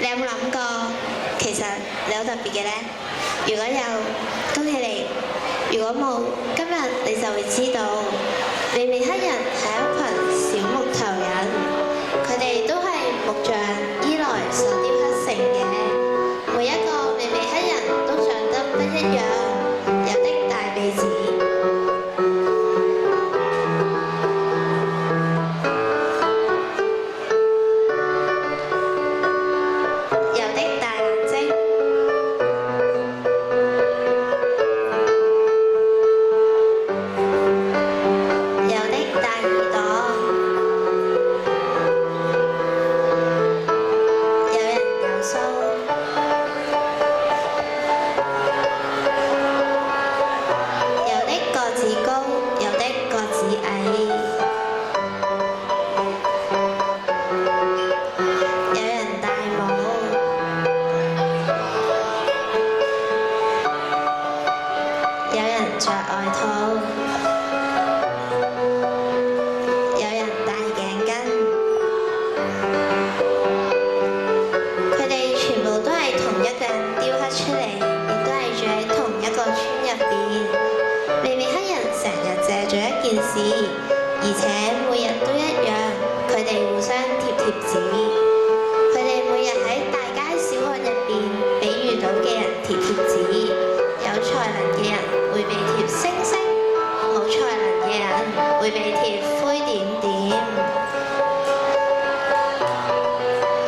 你有冇諗過，其實你好特別嘅呢？如果有，恭喜你；如果冇，今日你就會知道，美美黑人係一群小木頭人，佢哋都係木匠伊萊所雕刻成嘅。每一個美美黑人都長得不一樣，有的大鼻子。着外套，有人戴頸巾，佢哋全部都係同一個人雕刻出嚟，亦都係住喺同一個村入邊。美美黑人成日借咗一件事，而且每日都一樣，佢哋互相貼貼紙。佢哋每日喺大街小巷入邊俾遇到嘅人貼貼紙。有才能嘅人會被貼星星，冇才能嘅人會被貼灰點點。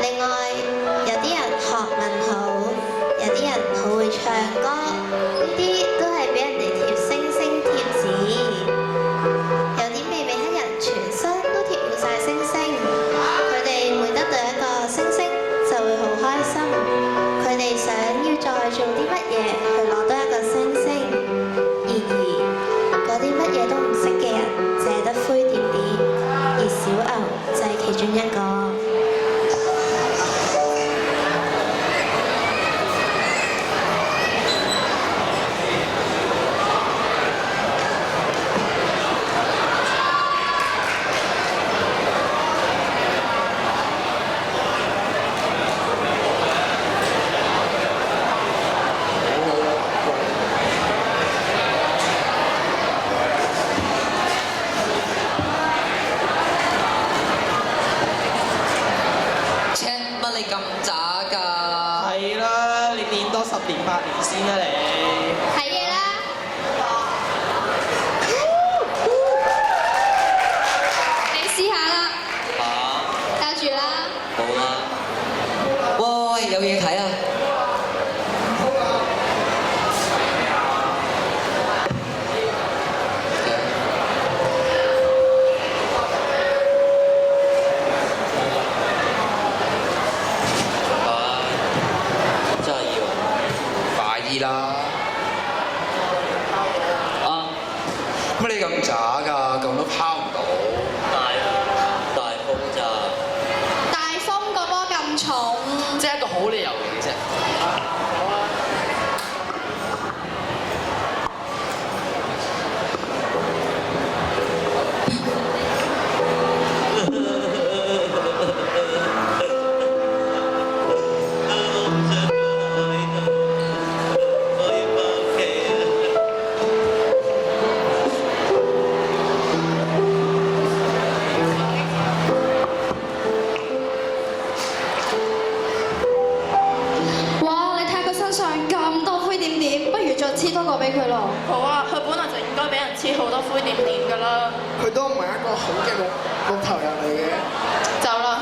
另外，有啲人學問好，有啲人好會唱歌，呢啲都係俾人哋貼星星貼紙。有啲美美黑人全身都貼滿晒星星，佢哋每得到一個星星就會好開心。佢哋想要再做啲乜嘢去攞到一個星星，然而嗰啲乜嘢都唔識嘅人淨係得灰點點，而小牛就係其中一個。你咁渣㗎？係啦，你練多10年8年先啊你。係嘅啦。你試下啦。嚇？教住啦。好啦。喂，有嘢睇啊！啦啊！乜你咁渣㗎？咁都拋唔到。大風咋？大風個波咁重，即係一個好理由嚟嘅啫。黐多個俾佢咯。好啊，佢本來就應該俾人黐好多灰點點㗎啦。佢都唔係一個好嘅木頭人嚟嘅。走啦。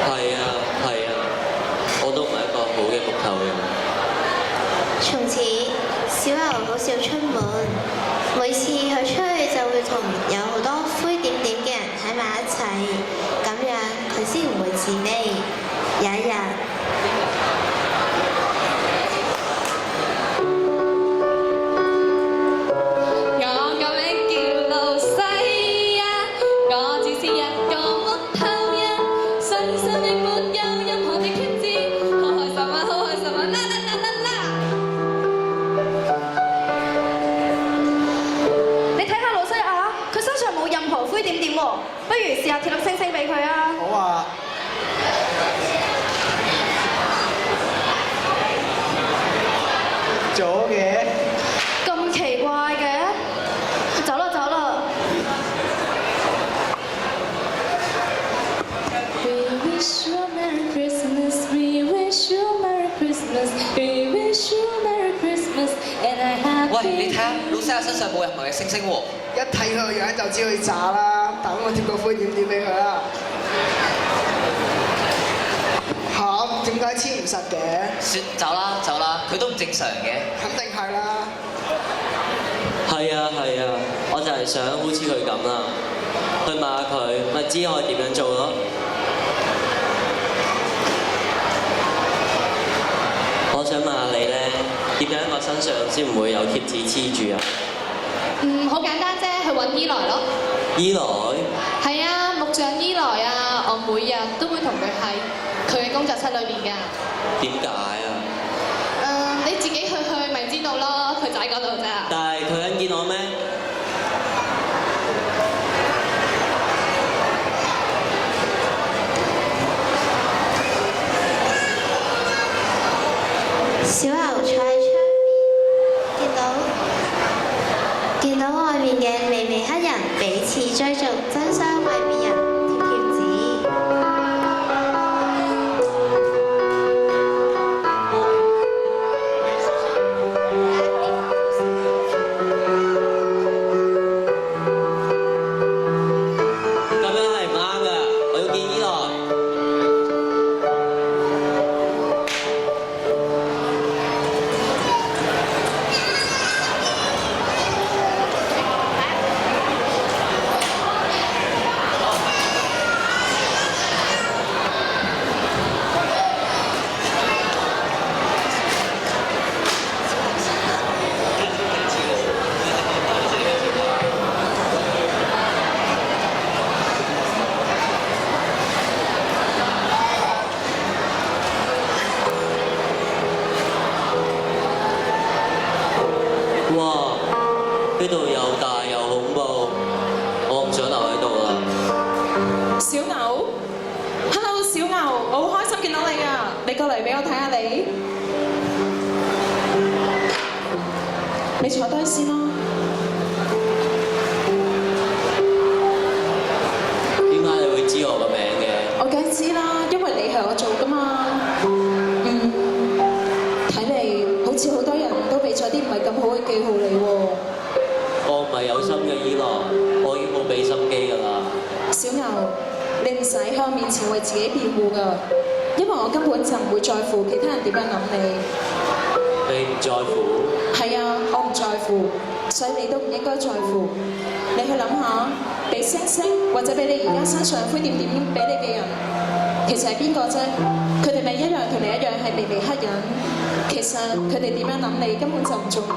係啊，我都唔係一個好嘅木頭人。從此，小牛好少出門，每次佢出去就會同有好多灰點點嘅人喺埋一齊，咁樣佢先唔會自卑。有一日，有不如試下貼粒星星俾佢啊！好啊！做嘅。咁奇怪嘅，走啦走啦！ We wish you a Merry Christmas. We wish you a Merry Christmas. We wish you a Merry Christmas and a happy. 喂，你睇下老細身上冇任何嘅星星喎。一睇佢個樣就知佢渣啦，等我貼個灰點點俾佢啦。嚇？點解黐唔實嘅？算走啦走啦，佢都唔正常嘅。肯定係啦。係啊係啊，我就係想好似佢咁啦，去問下佢，咪知我點樣做咯。我想問下你咧，點樣我身上先唔會有貼紙黐住啊？好簡單啫，去揾伊萊咯。依來係啊，木匠伊萊啊，我每日都會同佢喺佢嘅工作室裏邊㗎。點解啊？你自己去咪知道咯，佢就喺嗰度咋。但係佢肯見我咩？小牛坐喺窗邊，見到外面嘅微微黑人彼此追逐，爭相為別人貼貼紙。咁樣係唔啱㗎，我要見依來。哇！呢度又大又恐怖，我唔想留喺度啦。小牛，Hello， 小牛，我好開心見到你啊！你過嚟俾我睇下你。你坐低先啦。點解你會知我個名嘅？我梗係知啦，因為你係我做㗎嘛。睇嚟好似好多人都俾咗啲唔係咁好嘅記號你喎。我唔係有心嘅依來，我已經好俾心機㗎啦。小牛，你唔使喺我面前為自己辯護㗎，因為我根本就唔會在乎其他人點樣諗你。你唔在乎？係啊，我唔在乎，所以你都唔應該在乎。你去諗下，俾星星或者俾你而家身上灰點點俾你嘅人，其實係邊個啫？佢哋咪一樣同你一樣係微微黑人。其實佢哋點樣諗你根本就唔重要，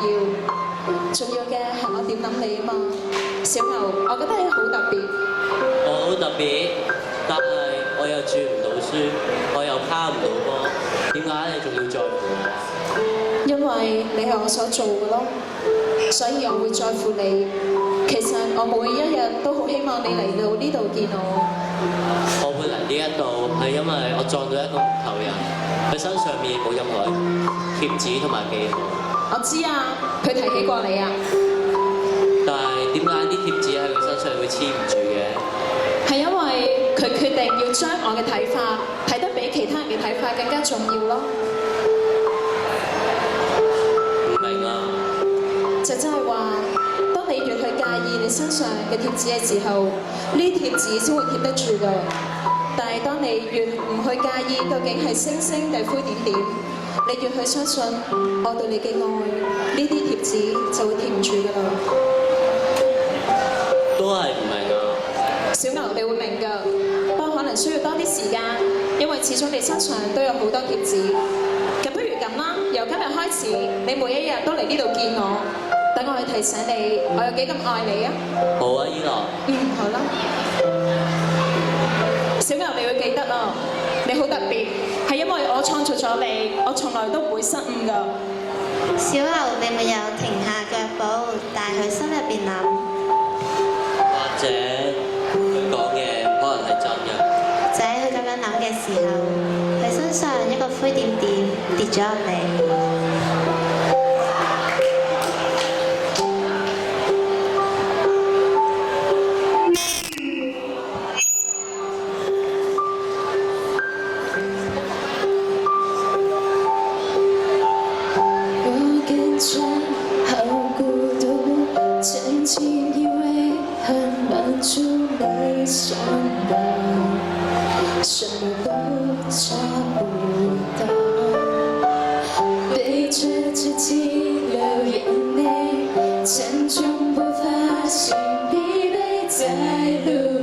重要嘅係我點諗你啊嘛。小牛，我覺得你好特別。我好特別，但係我又轉唔到書，我又拋唔到波，點解你仲要在乎我？因為你係我所做嘅咯，所以我會在乎你。其實我每一日都好希望你嚟到呢度見我。我會嚟呢一度係因為我撞到一個木頭人，佢身上面冇任何貼紙同埋記號。我知啊，佢提起過你啊。但係點解啲貼紙喺佢身上會黐唔住嘅？係因為佢決定要將我嘅睇法睇得比其他人嘅睇法更加重要咯。唔明啊！就真係話，當你越去介意你身上嘅貼紙嘅時候，呢貼紙先會貼得住㗎。但係當你越唔去介意究竟係星星定灰點點，你越去相信我對你嘅愛，呢啲貼紙就會貼唔住㗎啦。都係唔明啊！小牛，你會明㗎，不過可能需要多啲時間，因為始終你身上都有好多貼紙。咁不如咁啦，由今日開始，你每一日都嚟呢度見我，等我去提醒你，我有幾咁愛你啊！好啊，依來。好啦。小牛，你會記得啊，你好特別，係因為我創造咗你，我從來都唔會失誤㗎。小牛並沒有停下腳步，但佢心入邊諗。或者佢講嘅樣諗嘅時候，佢身上一個灰點點跌咗入嚟。曾经以为很满足你想要，什么都找不到，对着自己流眼泪，沉重不发现疲惫在路